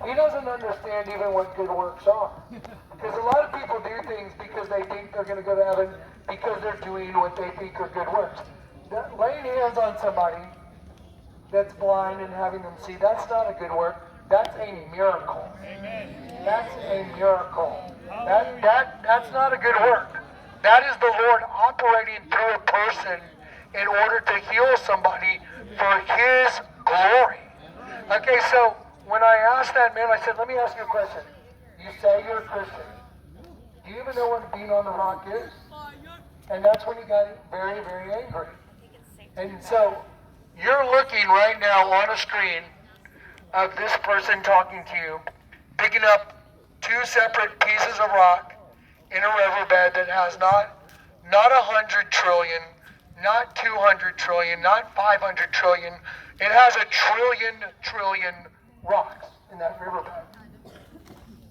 He doesn't understand even what good works are. Because a lot of people do things because they think they're going to go to heaven because they're doing what they think are good works. Laying hands on somebody that's blind and having them see, that's not a good work. That's a miracle. Amen. That's a miracle. That's not a good work. That is the Lord operating through a person in order to heal somebody for His glory. Okay, so when I asked that man, I said, let me ask you a question. You say you're a Christian. Do you even know what being on the rock is? And that's when he got very, very angry. And so you're looking right now on a screen of this person talking to you, picking up two separate pieces of rock in a riverbed that has not 100 trillion, not 200 trillion, not 500 trillion. It has a trillion rocks in that riverbed.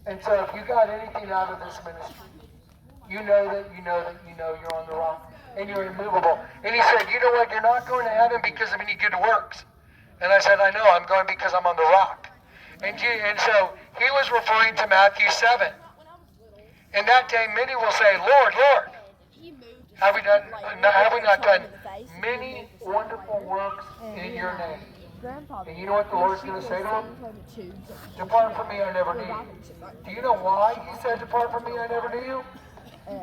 And so if you got anything out of this ministry, you know you're on the rock and you're immovable. And he said, you know what, you're not going to heaven because of any good works. And I said, I know, I'm going because I'm on the rock. And so he was referring to Matthew 7. And that day many will say, Lord, Lord, have we not done many wonderful works in your name? And you know what the Lord's going to say to him? Depart from me, I never knew you. Do you know why he said, depart from me, I never knew you?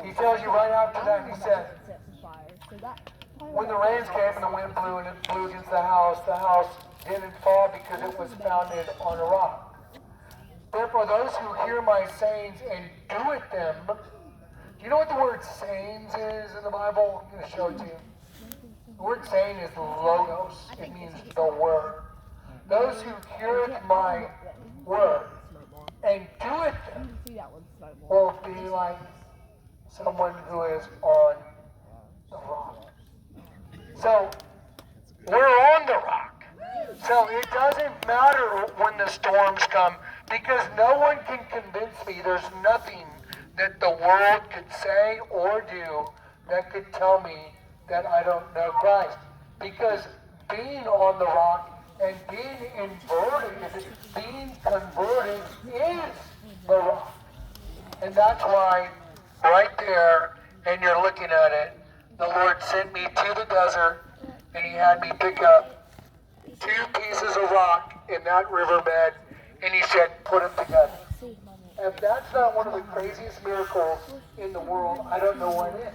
He tells you right after that, he said, when the rains came and the wind blew and it blew against the house didn't fall because it was founded on a rock. Therefore, those who hear my sayings and do it them, do you know what the word sayings is in the Bible? I'm going to show it to you. The word saying is logos. It means the word. Those who hear my word and do it them will be like someone who is on the rock. So, we're on the rock. So it doesn't matter when the storms come because no one can convince me. There's nothing that the world could say or do that could tell me that I don't know Christ. Because being on the rock and being converted is the rock. And that's why right there, and you're looking at it, the Lord sent me to the desert and he had me pick up two pieces of rock in that riverbed and he said, put them together. If that's not one of the craziest miracles in the world, I don't know what is.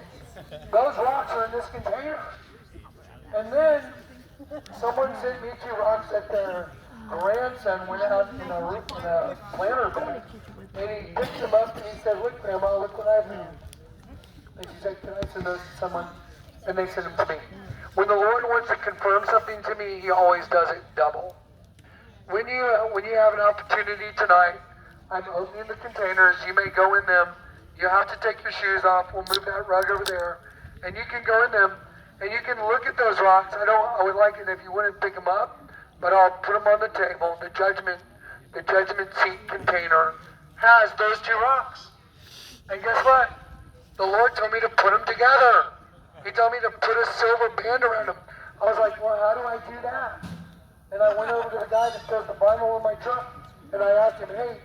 Those rocks are in this container. And then someone sent me two rocks that their grandson went out in a planter bed. And he picked them up and he said, look, Grandma, look what I've done. And she said, can I send those to someone? And they sent them to me. When the Lord wants to confirm something to me, he always does it double. When you have an opportunity tonight, I'm opening the containers. You may go in them. You have to take your shoes off. We'll move that rug over there. And you can go in them, and you can look at those rocks. I would like it if you wouldn't pick them up, but I'll put them on the table. The judgment seat container has those two rocks. And guess what? The Lord told me to put them together. He told me to put a silver band around them. I was like, well, how do I do that? And I went over to the guy that does the vinyl in my truck, and I asked him, hey,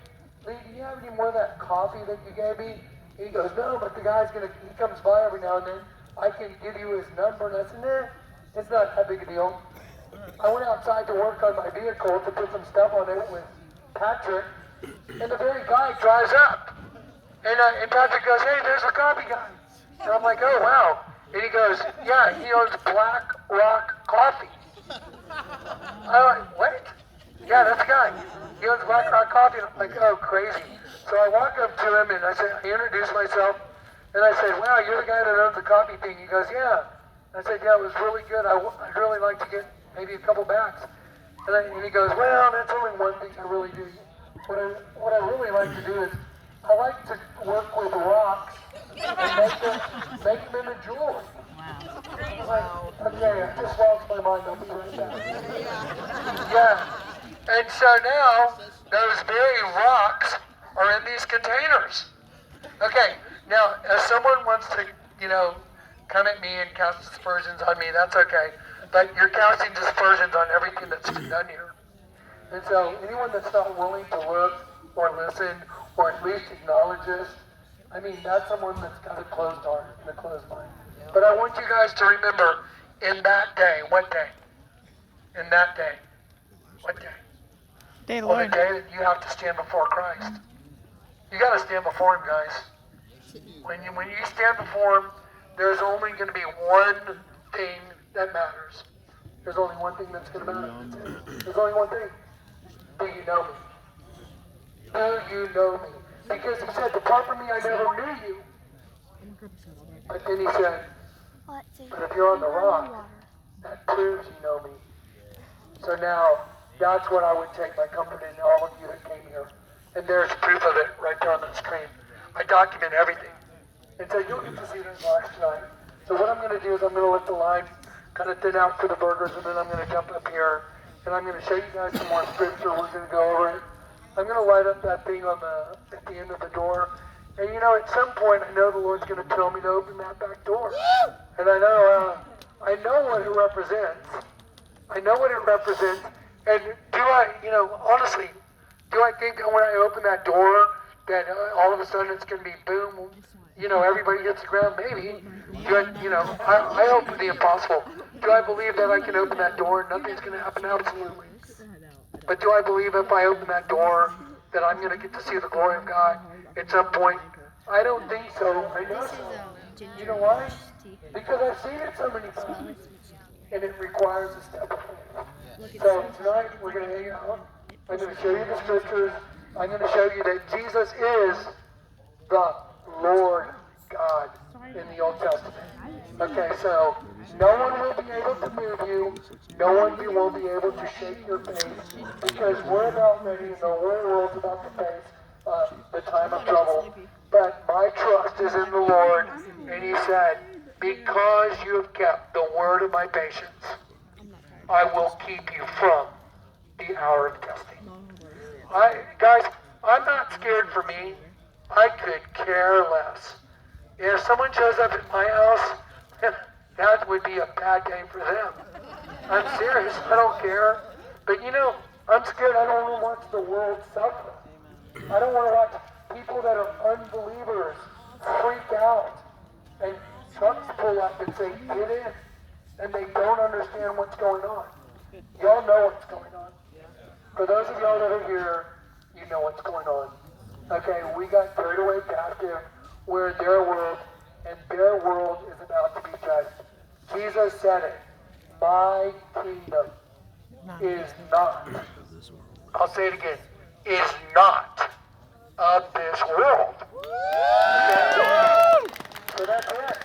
Lee, do you have any more of that coffee that you gave me? He goes, no, but the guy's he comes by every now and then. I can give you his number. And I said, nah, it's not that big a deal. I went outside to work on my vehicle to put some stuff on it with Patrick, and the very guy drives up. And Patrick goes, hey, there's a coffee guy. And I'm like, oh, wow. And he goes, yeah, he owns Black Rock Coffee. I'm like, what? Yeah, that's the guy. He owns Black Rock Coffee. And I'm like, oh, crazy. So I walk up to him and I introduced myself. And I said, wow, you're the guy that owns the coffee thing. He goes, yeah. I said, yeah, it was really good. I'd really like to get maybe a couple bags. And he goes, well, that's only one thing I really do. What I really like to do is I like to work with rocks and make them into jewelry. Wow. Okay, I just lost my mind. I'll be right back. Yeah. And so now, those very rocks are in these containers. Okay, now, if someone wants to, come at me and cast aspersions on me, that's okay. But you're casting aspersions on everything that's been done here. And so, anyone that's not willing to look listen or at least acknowledge us, I mean, that's someone that's got a closed heart and a closed mind. But I want you guys to remember, in that day, what day? In that day, what day? Day of the Well, the Lord. day that you have to stand before Christ. You got to stand before Him, guys. When you stand before Him, there's only going to be one thing that matters. There's only one thing that's going to matter. There's only one thing. Do you know me? Do you know me? Because He said, depart from me, I never knew you. But then He said, but if you're on the rock, that proves you know me. So now, that's what I would take my comfort in, all of you that came here. And there's proof of it right there on the screen. I document everything. And so you'll get to see this live tonight. So what I'm going to do is I'm going to let the line kind of thin out for the burgers, and then I'm going to jump up here, and I'm going to show you guys some more scripture. We're going to go over it. I'm going to light up that thing on at the end of the door. And you know, at some point, I know the Lord's going to tell me to open that back door. And I know what it represents. I know what it represents. And do I, honestly, do I think that when I open that door, that all of a sudden it's going to be boom, everybody hits the ground? Maybe. I hope for the impossible. Do I believe that I can open that door and nothing's going to happen? Absolutely. But do I believe if I open that door that I'm going to get to see the glory of God at some point? I don't think so. I know so. You know why? Because I've seen it so many times. And it requires a step of faith. So tonight we're going to hang out. I'm going to show you the scriptures. I'm going to show you that Jesus is the Lord God in the Old Testament. Okay, so no one will be able to move you. No one will be able to shake your faith, because we're about ready, and the whole world's about to face the time of trouble. But my trust is in the Lord, and He said, because you have kept the word of my patience, I will keep you from the hour of testing. Guys, I'm not scared for me. I could care less. If someone shows up at my house, that would be a bad day for them. I'm serious. I don't care. But I'm scared. I don't want to watch the world suffer. I don't want to watch people that are unbelievers freak out and trucks pull up and say, get in. And they don't understand what's going on. Y'all know what's going on. For those of y'all that are here, you know what's going on. Okay, we got carried away captive. We're in their world, and their world is about to be judged. Jesus said it. My kingdom is not, I'll say it again, is not of this world. Okay? So that's it.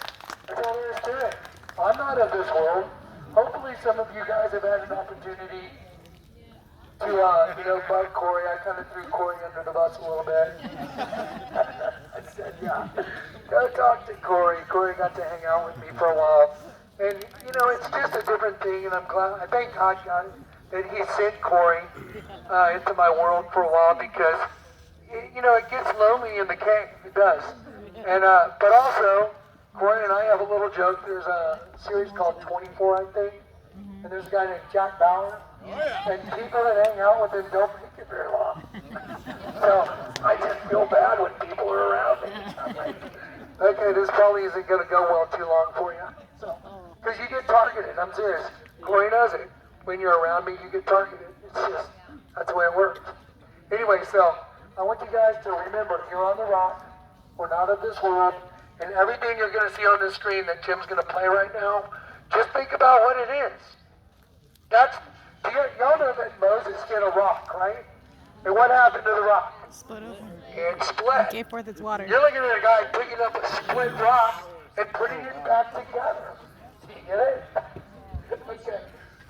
That's all there is to it. I'm not of this world. Hopefully some of you guys have had an opportunity to, bug Corey. I kind of threw Corey under the bus a little bit. I said, yeah, go talk to Corey. Corey got to hang out with me for a while. And, it's just a different thing, and I'm glad, I thank God, that He sent Corey into my world for a while, because, it gets lonely in the cave. It does. And, but also, Corey and I have a little joke. There's a series called 24, I think, and there's a guy named Jack Bauer. And people that hang out with him don't make it very long. So I just feel bad when people are around me. I'm like, okay, this probably isn't going to go well too long for you. So, because you get targeted. I'm serious. Corey knows it. When you're around me, you get targeted. It's just, that's the way it works. Anyway, so I want you guys to remember, you're on the rock. We're not of this world. And everything you're going to see on the screen that Jim's going to play right now, just think about what it is. Y'all know that Moses hit a rock, right? And what happened to the rock? Split open. It split. It gave forth its water. You're looking at a guy picking up a split rock and putting it back together. Do you get it? Okay.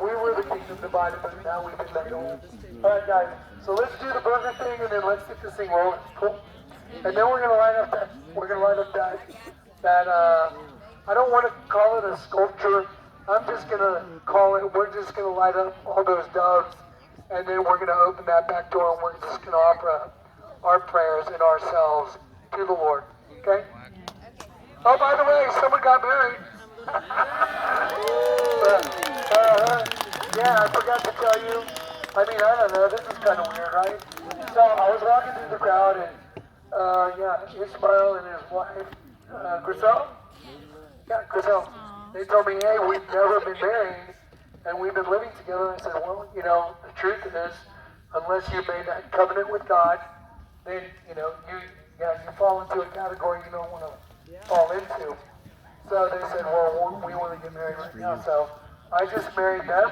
We were the kingdom divided, but now we've been made whole. All right, guys. So let's do the burger thing, and then let's get this thing rolling. Cool. And then we're gonna line up that. I don't want to call it a sculpture. I'm just gonna call it. We're just gonna light up all those doves, and then we're gonna open that back door, and we're just gonna offer our prayers and ourselves to the Lord. Okay? Oh, by the way, someone got married. Yeah, I forgot to tell you. I don't know. This is kind of weird, right? So I was was walking through the crowd, and Ishmael and his wife, Grisel. Yeah, Grisel. They told me, hey, we've never been married, and we've been living together. And I said, well, the truth is, unless you made that covenant with God, then, you fall into a category you don't want to fall into. So they said, well, we want to get married right now. So I just married them.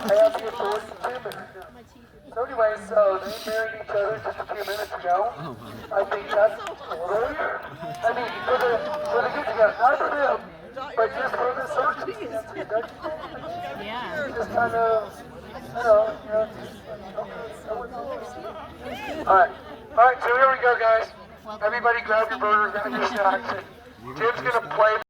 I have the authority to marry them. So anyway, so they married each other just a few minutes ago. I think that's earlier. I mean, for the get together, not for them, but just for the circumstances. Yeah. Just kind of, All right, so here we go, guys. Everybody grab your burgers, grab your snacks. Tim's going to play.